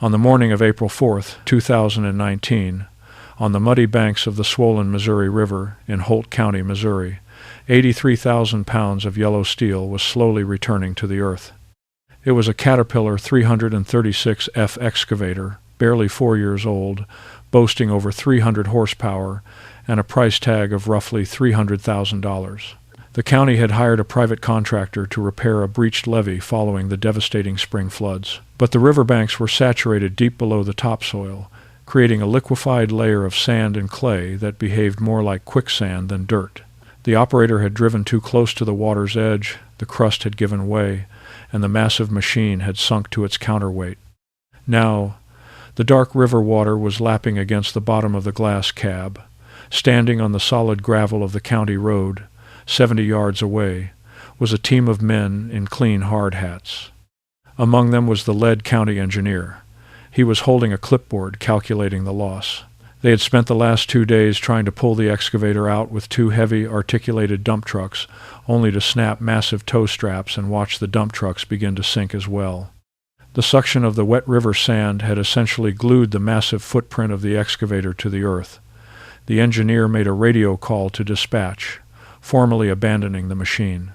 On the morning of April 4th, 2019, on the muddy banks of the swollen Missouri River in Holt County, Missouri, 83,000 pounds of yellow steel was slowly returning to the earth. It was a Caterpillar 336F excavator, barely 4 years old, boasting over 300 horsepower and a price tag of roughly $300,000. The county had hired a private contractor to repair a breached levee following the devastating spring floods. But the riverbanks were saturated deep below the topsoil, creating a liquefied layer of sand and clay that behaved more like quicksand than dirt. The operator had driven too close to the water's edge, the crust had given way, and the massive machine had sunk to its counterweight. Now, the dark river water was lapping against the bottom of the glass cab. Standing on the solid gravel of the county road, 70 yards away, was a team of men in clean hard hats. Among them was the lead county engineer. He was holding a clipboard calculating the loss. They had spent the last 2 days trying to pull the excavator out with 2 heavy, articulated dump trucks, only to snap massive tow straps and watch the dump trucks begin to sink as well. The suction of the wet river sand had essentially glued the massive footprint of the excavator to the earth. The engineer made a radio call to dispatch, formally abandoning the machine.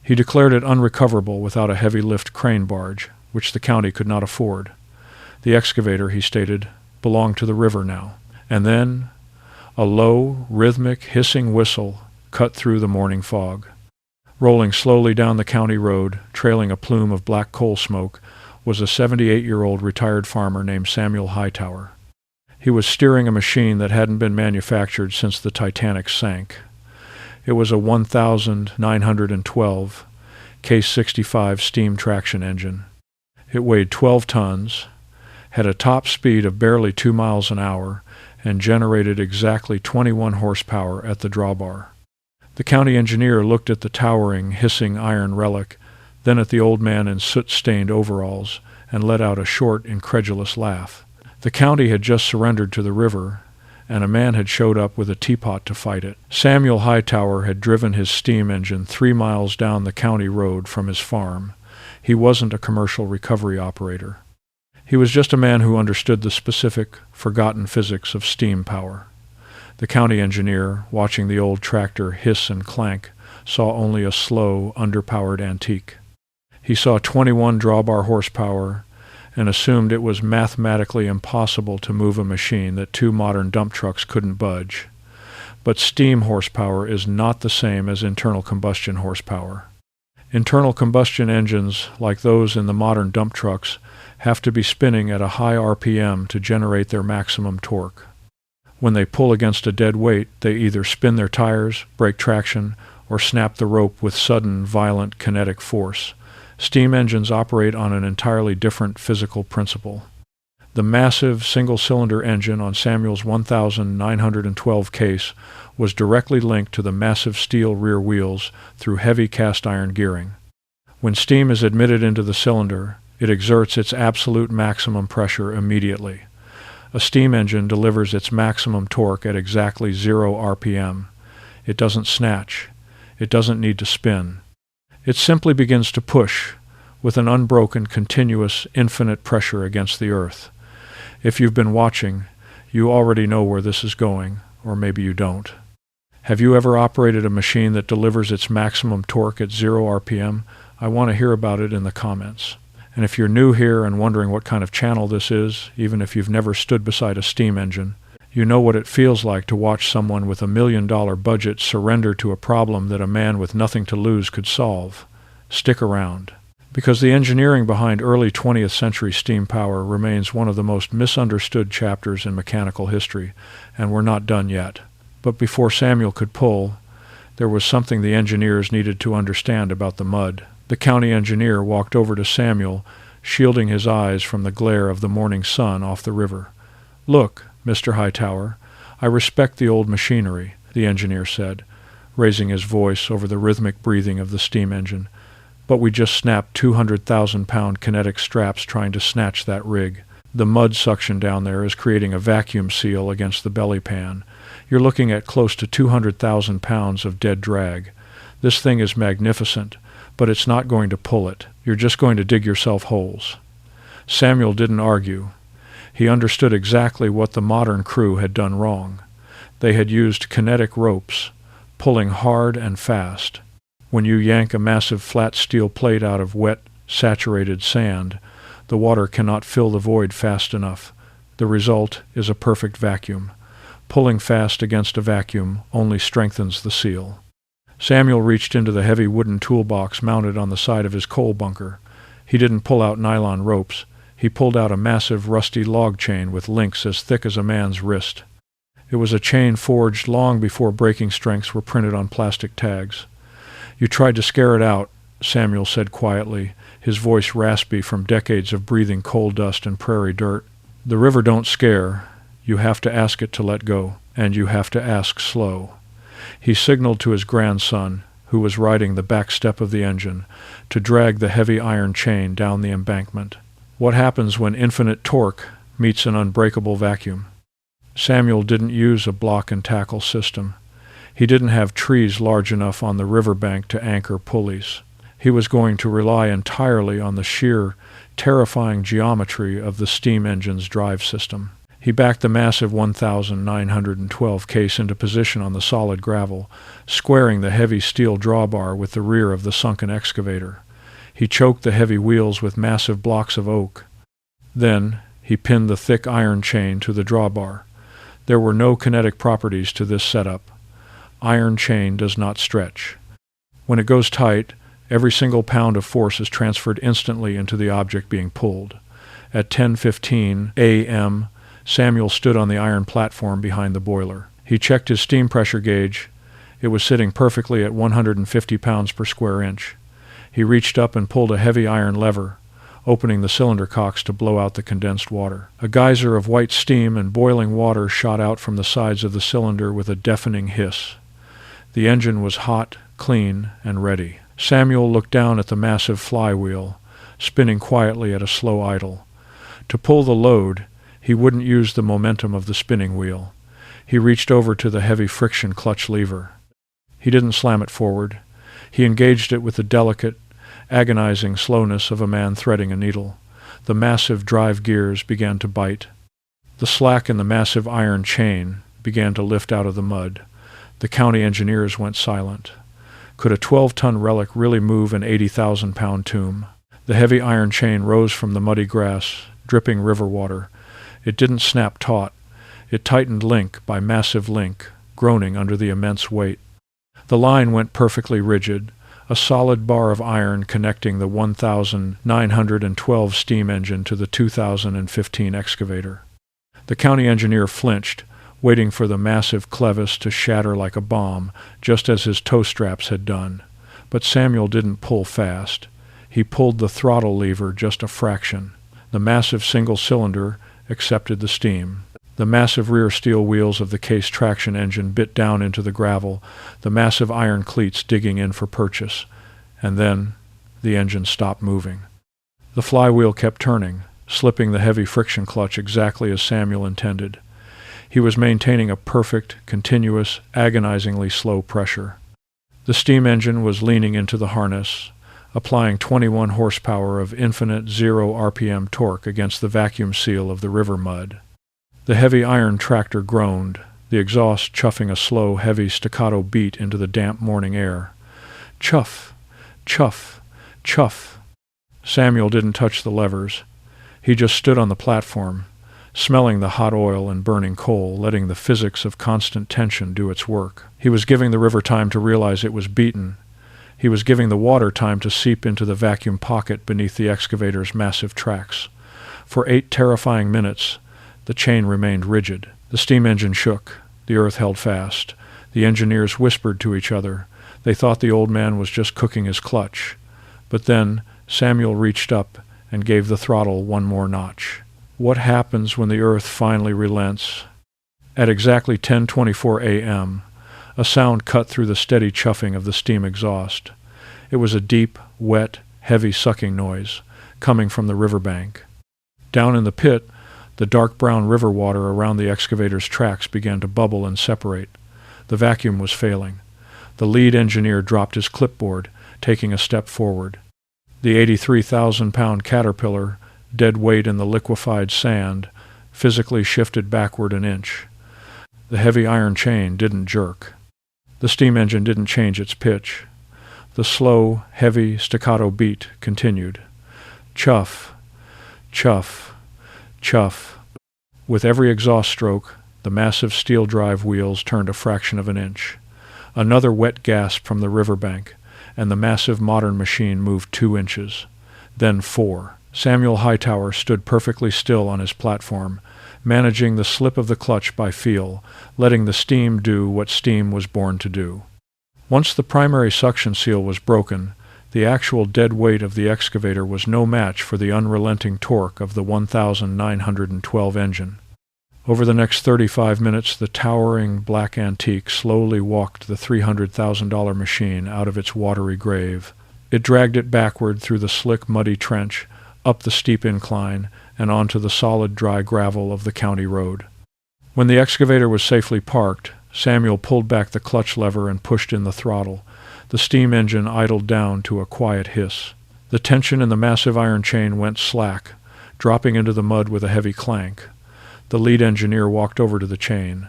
He declared it unrecoverable without a heavy-lift crane barge, which the county could not afford. The excavator, he stated, belonged to the river now. And then a low, rhythmic, hissing whistle cut through the morning fog. Rolling slowly down the county road, trailing a plume of black coal smoke, was a 78-year-old retired farmer named Samuel Hightower. He was steering a machine that hadn't been manufactured since the Titanic sank. It was a 1,912 Case 65 steam traction engine. It weighed 12 tons, had a top speed of barely 2 miles an hour, and generated exactly 21 horsepower at the drawbar. The county engineer looked at the towering, hissing iron relic, then at the old man in soot-stained overalls, and let out a short, incredulous laugh. The county had just surrendered to the river, and a man had showed up with a teapot to fight it. Samuel Hightower had driven his steam engine 3 miles down the county road from his farm. He wasn't a commercial recovery operator. He was just a man who understood the specific, forgotten physics of steam power. The county engineer, watching the old tractor hiss and clank, saw only a slow, underpowered antique. He saw 21 drawbar horsepower and assumed it was mathematically impossible to move a machine that 2 modern dump trucks couldn't budge. But steam horsepower is not the same as internal combustion horsepower. Internal combustion engines, like those in the modern dump trucks, have to be spinning at a high RPM to generate their maximum torque. When they pull against a dead weight, they either spin their tires, break traction, or snap the rope with sudden, violent kinetic force. Steam engines operate on an entirely different physical principle. The massive single-cylinder engine on Samuel's 1,912 case was directly linked to the massive steel rear wheels through heavy cast-iron gearing. When steam is admitted into the cylinder, it exerts its absolute maximum pressure immediately. A steam engine delivers its maximum torque at exactly 0 RPM. It doesn't snatch. It doesn't need to spin. It simply begins to push with an unbroken, continuous, infinite pressure against the earth. If you've been watching, you already know where this is going, or maybe you don't. Have you ever operated a machine that delivers its maximum torque at 0 RPM? I want to hear about it in the comments. And if you're new here and wondering what kind of channel this is, even if you've never stood beside a steam engine, you know what it feels like to watch someone with $1 million budget surrender to a problem that a man with nothing to lose could solve. Stick around. Because the engineering behind early 20th century steam power remains one of the most misunderstood chapters in mechanical history, and we're not done yet. But before Samuel could pull, there was something the engineers needed to understand about the mud. The county engineer walked over to Samuel, shielding his eyes from the glare of the morning sun off the river. "Look, Mr. Hightower, I respect the old machinery," the engineer said, raising his voice over the rhythmic breathing of the steam engine. "But we just snapped 200,000-pound kinetic straps trying to snatch that rig. The mud suction down there is creating a vacuum seal against the belly pan. You're looking at close to 200,000 pounds of dead drag. This thing is magnificent, but it's not going to pull it. You're just going to dig yourself holes." Samuel didn't argue. He understood exactly what the modern crew had done wrong. They had used kinetic ropes, pulling hard and fast. When you yank a massive flat steel plate out of wet, saturated sand, the water cannot fill the void fast enough. The result is a perfect vacuum. Pulling fast against a vacuum only strengthens the seal. Samuel reached into the heavy wooden toolbox mounted on the side of his coal bunker. He didn't pull out nylon ropes. He pulled out a massive rusty log chain with links as thick as a man's wrist. It was a chain forged long before breaking strengths were printed on plastic tags. "You tried to scare it out," Samuel said quietly, his voice raspy from decades of breathing coal dust and prairie dirt. "The river don't scare. You have to ask it to let go, and you have to ask slow." He signaled to his grandson, who was riding the back step of the engine, to drag the heavy iron chain down the embankment. What happens when infinite torque meets an unbreakable vacuum? Samuel didn't use a block and tackle system. He didn't have trees large enough on the riverbank to anchor pulleys. He was going to rely entirely on the sheer, terrifying geometry of the steam engine's drive system. He backed the massive 1,912 case into position on the solid gravel, squaring the heavy steel drawbar with the rear of the sunken excavator. He choked the heavy wheels with massive blocks of oak. Then he pinned the thick iron chain to the drawbar. There were no kinetic properties to this setup. Iron chain does not stretch. When it goes tight, every single pound of force is transferred instantly into the object being pulled. At 10:15 a.m., Samuel stood on the iron platform behind the boiler. He checked his steam pressure gauge. It was sitting perfectly at 150 pounds per square inch. He reached up and pulled a heavy iron lever, opening the cylinder cocks to blow out the condensed water. A geyser of white steam and boiling water shot out from the sides of the cylinder with a deafening hiss. The engine was hot, clean, and ready. Samuel looked down at the massive flywheel, spinning quietly at a slow idle. To pull the load, he wouldn't use the momentum of the spinning wheel. He reached over to the heavy friction clutch lever. He didn't slam it forward. He engaged it with the delicate, agonizing slowness of a man threading a needle. The massive drive gears began to bite. The slack in the massive iron chain began to lift out of the mud. The county engineers went silent. Could a 12-ton relic really move an 80,000-pound tomb? The heavy iron chain rose from the muddy grass, dripping river water. It didn't snap taut. It tightened link by massive link, groaning under the immense weight. The line went perfectly rigid, a solid bar of iron connecting the 1,912 steam engine to the 2015 excavator. The county engineer flinched, waiting for the massive clevis to shatter like a bomb, just as his toe straps had done. But Samuel didn't pull fast. He pulled the throttle lever just a fraction. The massive single cylinder accepted the steam. The massive rear steel wheels of the case traction engine bit down into the gravel, the massive iron cleats digging in for purchase. And then the engine stopped moving. The flywheel kept turning, slipping the heavy friction clutch exactly as Samuel intended. He was maintaining a perfect, continuous, agonizingly slow pressure. The steam engine was leaning into the harness, applying 21 horsepower of infinite 0 RPM torque against the vacuum seal of the river mud. The heavy iron tractor groaned, the exhaust chuffing a slow, heavy staccato beat into the damp morning air. Chuff, chuff, chuff. Samuel didn't touch the levers. He just stood on the platform, smelling the hot oil and burning coal, letting the physics of constant tension do its work. He was giving the river time to realize it was beaten. He was giving the water time to seep into the vacuum pocket beneath the excavator's massive tracks. For 8 terrifying minutes, the chain remained rigid. The steam engine shook. The earth held fast. The engineers whispered to each other. They thought the old man was just cooking his clutch. But then Samuel reached up and gave the throttle one more notch. What happens when the earth finally relents? At exactly 10:24 a.m., a sound cut through the steady chuffing of the steam exhaust. It was a deep, wet, heavy sucking noise, coming from the riverbank. Down in the pit, the dark brown river water around the excavator's tracks began to bubble and separate. The vacuum was failing. The lead engineer dropped his clipboard, taking a step forward. The 83,000-pound caterpillar, dead weight in the liquefied sand, physically shifted backward an inch. The heavy iron chain didn't jerk. The steam engine didn't change its pitch. The slow, heavy, staccato beat continued. Chuff, chuff, chuff. With every exhaust stroke, the massive steel drive wheels turned a fraction of an inch. Another wet gasp from the riverbank, and the massive modern machine moved 2 inches. Then 4. Samuel Hightower stood perfectly still on his platform, managing the slip of the clutch by feel, letting the steam do what steam was born to do. Once the primary suction seal was broken, the actual dead weight of the excavator was no match for the unrelenting torque of the 1912 engine. Over the next 35 minutes, the towering black antique slowly walked the $300,000 machine out of its watery grave. It dragged it backward through the slick, muddy trench, up the steep incline, and onto the solid, dry gravel of the county road. When the excavator was safely parked, Samuel pulled back the clutch lever and pushed in the throttle. The steam engine idled down to a quiet hiss. The tension in the massive iron chain went slack, dropping into the mud with a heavy clank. The lead engineer walked over to the chain.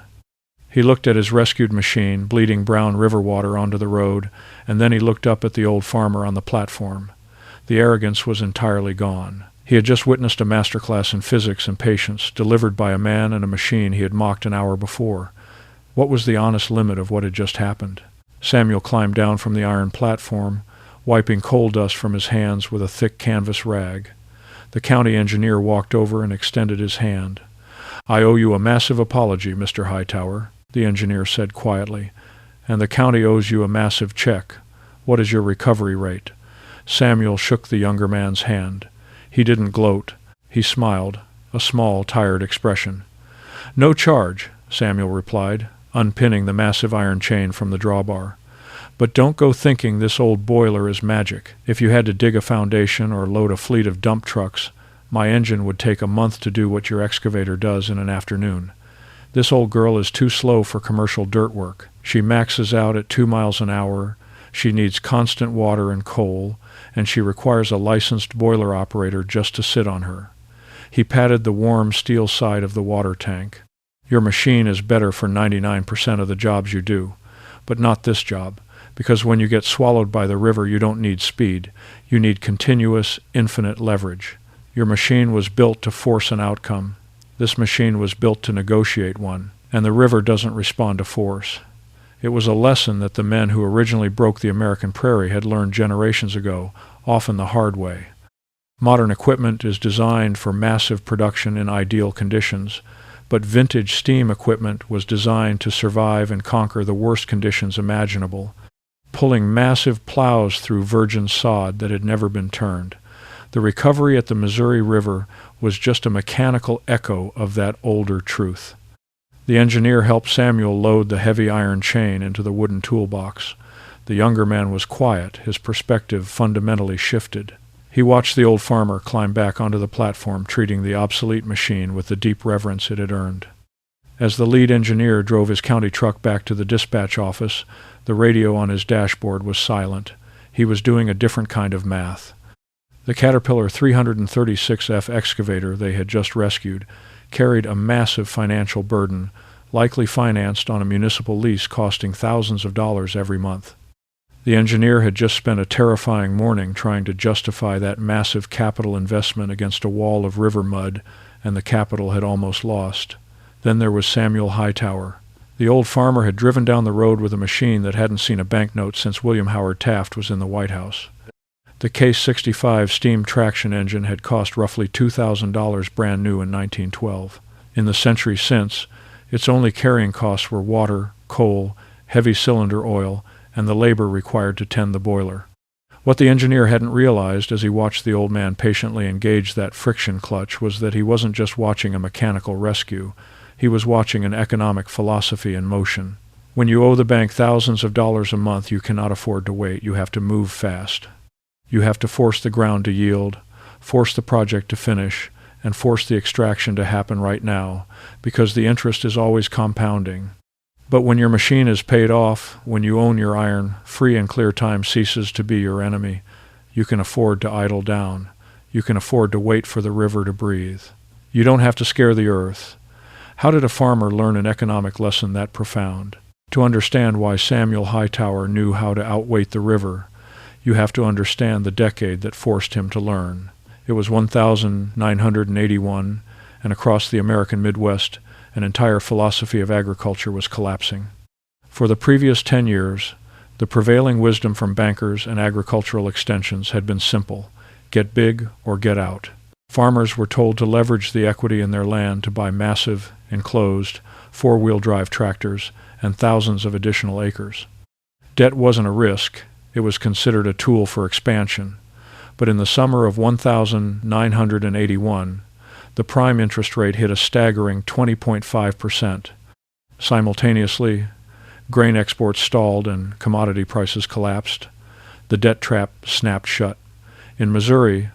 He looked at his rescued machine, bleeding brown river water onto the road, and then he looked up at the old farmer on the platform. The arrogance was entirely gone. He had just witnessed a masterclass in physics and patience, delivered by a man and a machine he had mocked an hour before. What was the honest limit of what had just happened? Samuel climbed down from the iron platform, wiping coal dust from his hands with a thick canvas rag. The county engineer walked over and extended his hand. "I owe you a massive apology, Mr. Hightower," the engineer said quietly, "and the county owes you a massive check. What is your recovery rate?" Samuel shook the younger man's hand. He didn't gloat. He smiled, a small, tired expression. "No charge," Samuel replied, unpinning the massive iron chain from the drawbar. "But don't go thinking this old boiler is magic. If you had to dig a foundation or load a fleet of dump trucks, my engine would take a month to do what your excavator does in an afternoon. This old girl is too slow for commercial dirt work. She maxes out at 2 miles an hour, she needs constant water and coal, and she requires a licensed boiler operator just to sit on her." He patted the warm steel side of the water tank. "Your machine is better for 99% of the jobs you do, but not this job, because when you get swallowed by the river you don't need speed, you need continuous, infinite leverage. Your machine was built to force an outcome. This machine was built to negotiate one, and the river doesn't respond to force." It was a lesson that the men who originally broke the American prairie had learned generations ago, often the hard way. Modern equipment is designed for massive production in ideal conditions, but vintage steam equipment was designed to survive and conquer the worst conditions imaginable, pulling massive plows through virgin sod that had never been turned. The recovery at the Missouri River was just a mechanical echo of that older truth. The engineer helped Samuel load the heavy iron chain into the wooden toolbox. The younger man was quiet, his perspective fundamentally shifted. He watched the old farmer climb back onto the platform, treating the obsolete machine with the deep reverence it had earned. As the lead engineer drove his county truck back to the dispatch office, the radio on his dashboard was silent. He was doing a different kind of math. The Caterpillar 336F excavator they had just rescued carried a massive financial burden, likely financed on a municipal lease costing thousands of dollars every month. The engineer had just spent a terrifying morning trying to justify that massive capital investment against a wall of river mud, and the capital had almost lost. Then there was Samuel Hightower. The old farmer had driven down the road with a machine that hadn't seen a banknote since William Howard Taft was in the White House. The Case 65 steam traction engine had cost roughly $2,000 brand new in 1912. In the century since, its only carrying costs were water, coal, heavy cylinder oil, and the labor required to tend the boiler. What the engineer hadn't realized as he watched the old man patiently engage that friction clutch was that he wasn't just watching a mechanical rescue. He was watching an economic philosophy in motion. When you owe the bank thousands of dollars a month, you cannot afford to wait. You have to move fast. You have to force the ground to yield, force the project to finish, and force the extraction to happen right now, because the interest is always compounding. But when your machine is paid off, when you own your iron, free and clear time ceases to be your enemy. You can afford to idle down. You can afford to wait for the river to breathe. You don't have to scare the earth. How did a farmer learn an economic lesson that profound? To understand why Samuel Hightower knew how to outweight the river, you have to understand the decade that forced him to learn. It was 1981, and across the American Midwest, an entire philosophy of agriculture was collapsing. For the previous 10 years, the prevailing wisdom from bankers and agricultural extensions had been simple: get big or get out. Farmers were told to leverage the equity in their land to buy massive, enclosed, four-wheel drive tractors and thousands of additional acres. Debt wasn't a risk, it was considered a tool for expansion. But in the summer of 1981, the prime interest rate hit a staggering 20.5%. Simultaneously, grain exports stalled and commodity prices collapsed. The debt trap snapped shut. In Missouri,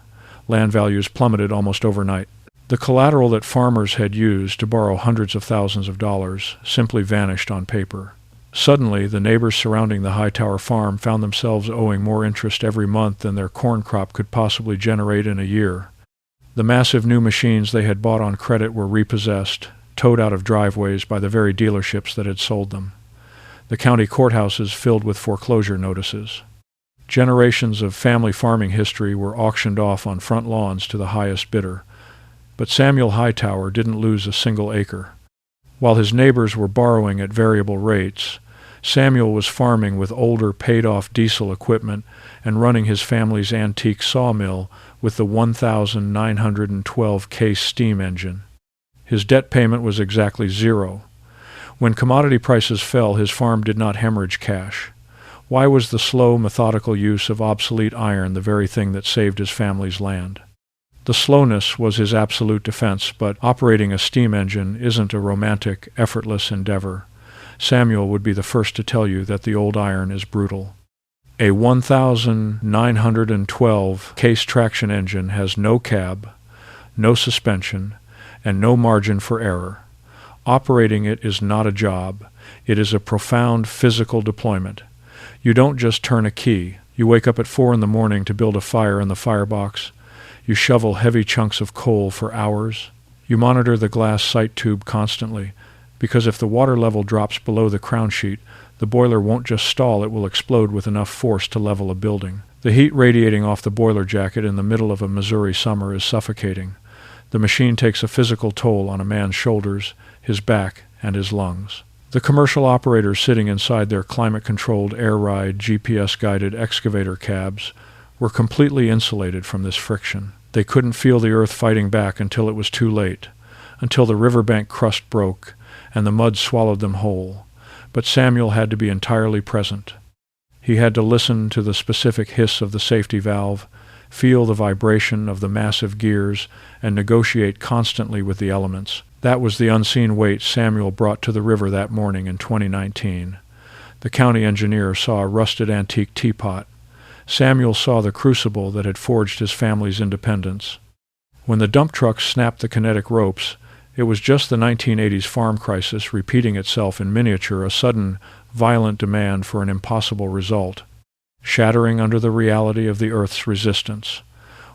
land values plummeted almost overnight. The collateral that farmers had used to borrow hundreds of thousands of dollars simply vanished on paper. Suddenly, the neighbors surrounding the Hightower farm found themselves owing more interest every month than their corn crop could possibly generate in a year. The massive new machines they had bought on credit were repossessed, towed out of driveways by the very dealerships that had sold them. The county courthouses filled with foreclosure notices. Generations of family farming history were auctioned off on front lawns to the highest bidder. But Samuel Hightower didn't lose a single acre. While his neighbors were borrowing at variable rates, Samuel was farming with older, paid-off diesel equipment and running his family's antique sawmill with the 1,912 case steam engine. His debt payment was exactly zero. When commodity prices fell, his farm did not hemorrhage cash. Why was the slow, methodical use of obsolete iron the very thing that saved his family's land? The slowness was his absolute defense, but operating a steam engine isn't a romantic, effortless endeavor. Samuel would be the first to tell you that the old iron is brutal. A 1,912 case traction engine has no cab, no suspension, and no margin for error. Operating it is not a job. It is a profound physical deployment. You don't just turn a key. You wake up at 4 in the morning to build a fire in the firebox. You shovel heavy chunks of coal for hours. You monitor the glass sight tube constantly, because if the water level drops below the crown sheet, the boiler won't just stall, it will explode with enough force to level a building. The heat radiating off the boiler jacket in the middle of a Missouri summer is suffocating. The machine takes a physical toll on a man's shoulders, his back, and his lungs. The commercial operators sitting inside their climate-controlled, air-ride, GPS-guided excavator cabs were completely insulated from this friction. They couldn't feel the earth fighting back until it was too late, until the riverbank crust broke and the mud swallowed them whole. But Samuel had to be entirely present. He had to listen to the specific hiss of the safety valve, feel the vibration of the massive gears, and negotiate constantly with the elements. That was the unseen weight Samuel brought to the river that morning in 2019. The county engineer saw a rusted antique teapot. Samuel saw the crucible that had forged his family's independence. When the dump trucks snapped the kinetic ropes, it was just the 1980s farm crisis repeating itself in miniature, a sudden, violent demand for an impossible result, shattering under the reality of the earth's resistance.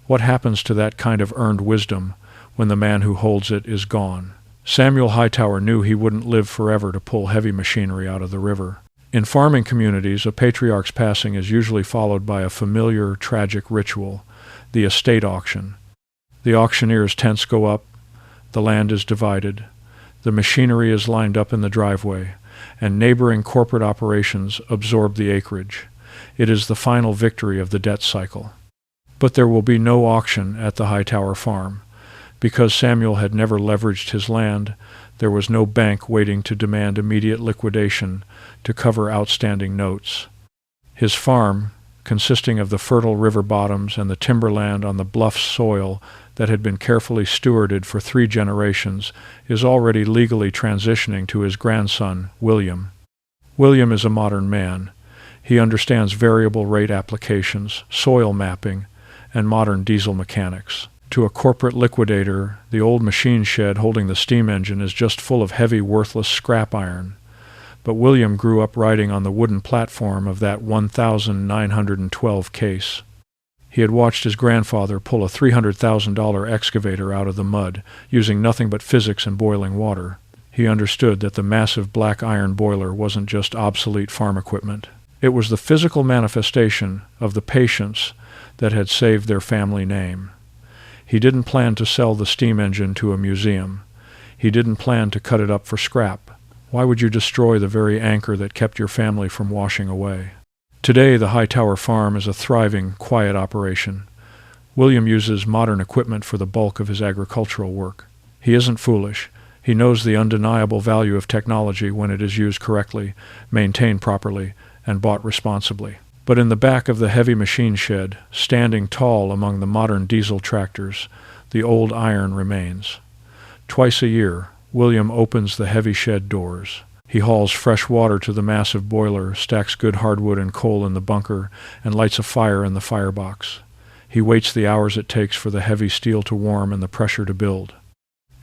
What happens to that kind of earned wisdom when the man who holds it is gone? Samuel Hightower knew he wouldn't live forever to pull heavy machinery out of the river. In farming communities, a patriarch's passing is usually followed by a familiar, tragic ritual, the estate auction. The auctioneer's tents go up, the land is divided, the machinery is lined up in the driveway, and neighboring corporate operations absorb the acreage. It is the final victory of the debt cycle. But there will be no auction at the Hightower farm. Because Samuel had never leveraged his land, there was no bank waiting to demand immediate liquidation to cover outstanding notes. His farm, consisting of the fertile river bottoms and the timberland on the bluff soil that had been carefully stewarded for 3 generations, is already legally transitioning to his grandson, William. William is a modern man. He understands variable rate applications, soil mapping, and modern diesel mechanics. To a corporate liquidator, the old machine shed holding the steam engine is just full of heavy, worthless scrap iron. But William grew up riding on the wooden platform of that 1,912 case. He had watched his grandfather pull a $300,000 excavator out of the mud, using nothing but physics and boiling water. He understood that the massive black iron boiler wasn't just obsolete farm equipment. It was the physical manifestation of the patience that had saved their family name. He didn't plan to sell the steam engine to a museum. He didn't plan to cut it up for scrap. Why would you destroy the very anchor that kept your family from washing away? Today, the Hightower farm is a thriving, quiet operation. William uses modern equipment for the bulk of his agricultural work. He isn't foolish. He knows the undeniable value of technology when it is used correctly, maintained properly, and bought responsibly. But in the back of the heavy machine shed, standing tall among the modern diesel tractors, the old iron remains. Twice a year, William opens the heavy shed doors. He hauls fresh water to the massive boiler, stacks good hardwood and coal in the bunker, and lights a fire in the firebox. He waits the hours it takes for the heavy steel to warm and the pressure to build.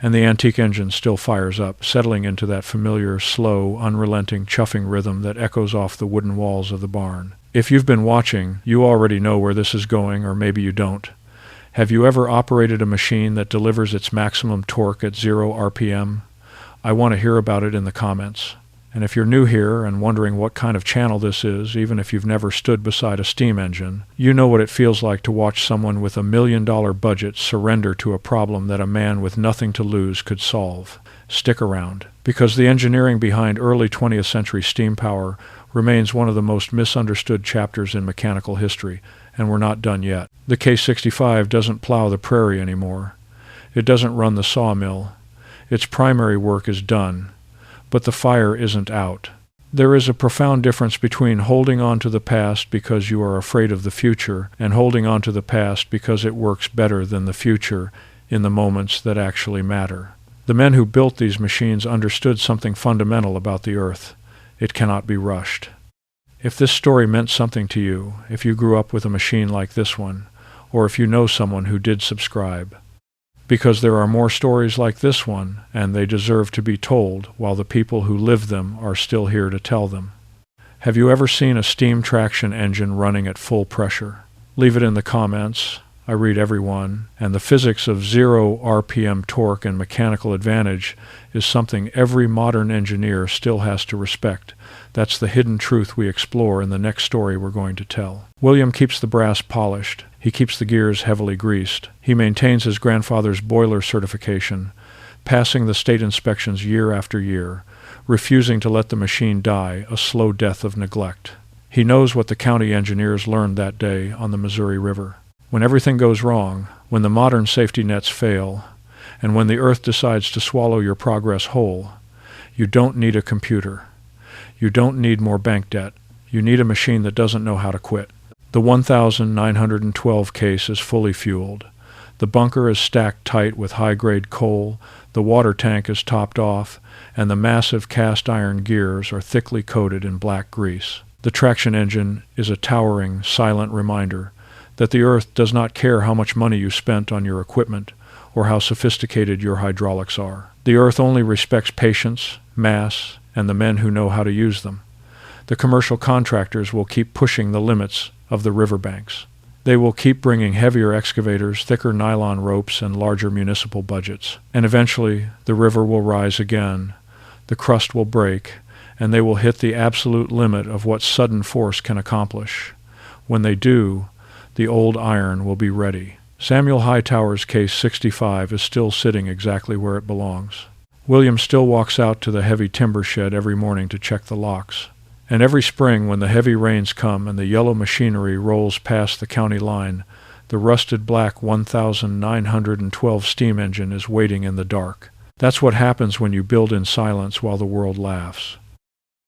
And the antique engine still fires up, settling into that familiar, slow, unrelenting chuffing rhythm that echoes off the wooden walls of the barn. If you've been watching, you already know where this is going, or maybe you don't. Have you ever operated a machine that delivers its maximum torque at 0 RPM? I want to hear about it in the comments. And if you're new here and wondering what kind of channel this is, even if you've never stood beside a steam engine, you know what it feels like to watch someone with $1 million budget surrender to a problem that a man with nothing to lose could solve. Stick around, because the engineering behind early 20th century steam power remains one of the most misunderstood chapters in mechanical history, and we're not done yet. The K65 doesn't plow the prairie anymore. It doesn't run the sawmill. Its primary work is done, but the fire isn't out. There is a profound difference between holding on to the past because you are afraid of the future and holding on to the past because it works better than the future in the moments that actually matter. The men who built these machines understood something fundamental about the earth. It cannot be rushed. If this story meant something to you, if you grew up with a machine like this one, or if you know someone who did subscribe, because there are more stories like this one, and they deserve to be told while the people who live them are still here to tell them. Have you ever seen a steam traction engine running at full pressure? Leave it in the comments. I read every one, and the physics of 0 RPM torque and mechanical advantage is something every modern engineer still has to respect. That's the hidden truth we explore in the next story we're going to tell. William keeps the brass polished. He keeps the gears heavily greased. He maintains his grandfather's boiler certification, passing the state inspections year after year, refusing to let the machine die a slow death of neglect. He knows what the county engineers learned that day on the Missouri River. When everything goes wrong, when the modern safety nets fail, and when the earth decides to swallow your progress whole, you don't need a computer. You don't need more bank debt. You need a machine that doesn't know how to quit. The 1912 case is fully fueled. The bunker is stacked tight with high-grade coal, the water tank is topped off, and the massive cast iron gears are thickly coated in black grease. The traction engine is a towering, silent reminder that the earth does not care how much money you spent on your equipment or how sophisticated your hydraulics are. The earth only respects patience, mass, and the men who know how to use them. The commercial contractors will keep pushing the limits of the riverbanks. They will keep bringing heavier excavators, thicker nylon ropes, and larger municipal budgets. And eventually, the river will rise again, the crust will break, and they will hit the absolute limit of what sudden force can accomplish. When they do, the old iron will be ready. Samuel Hightower's Case 65 is still sitting exactly where it belongs. William still walks out to the heavy timber shed every morning to check the locks. And every spring, when the heavy rains come and the yellow machinery rolls past the county line, the rusted black 1912 steam engine is waiting in the dark. That's what happens when you build in silence while the world laughs.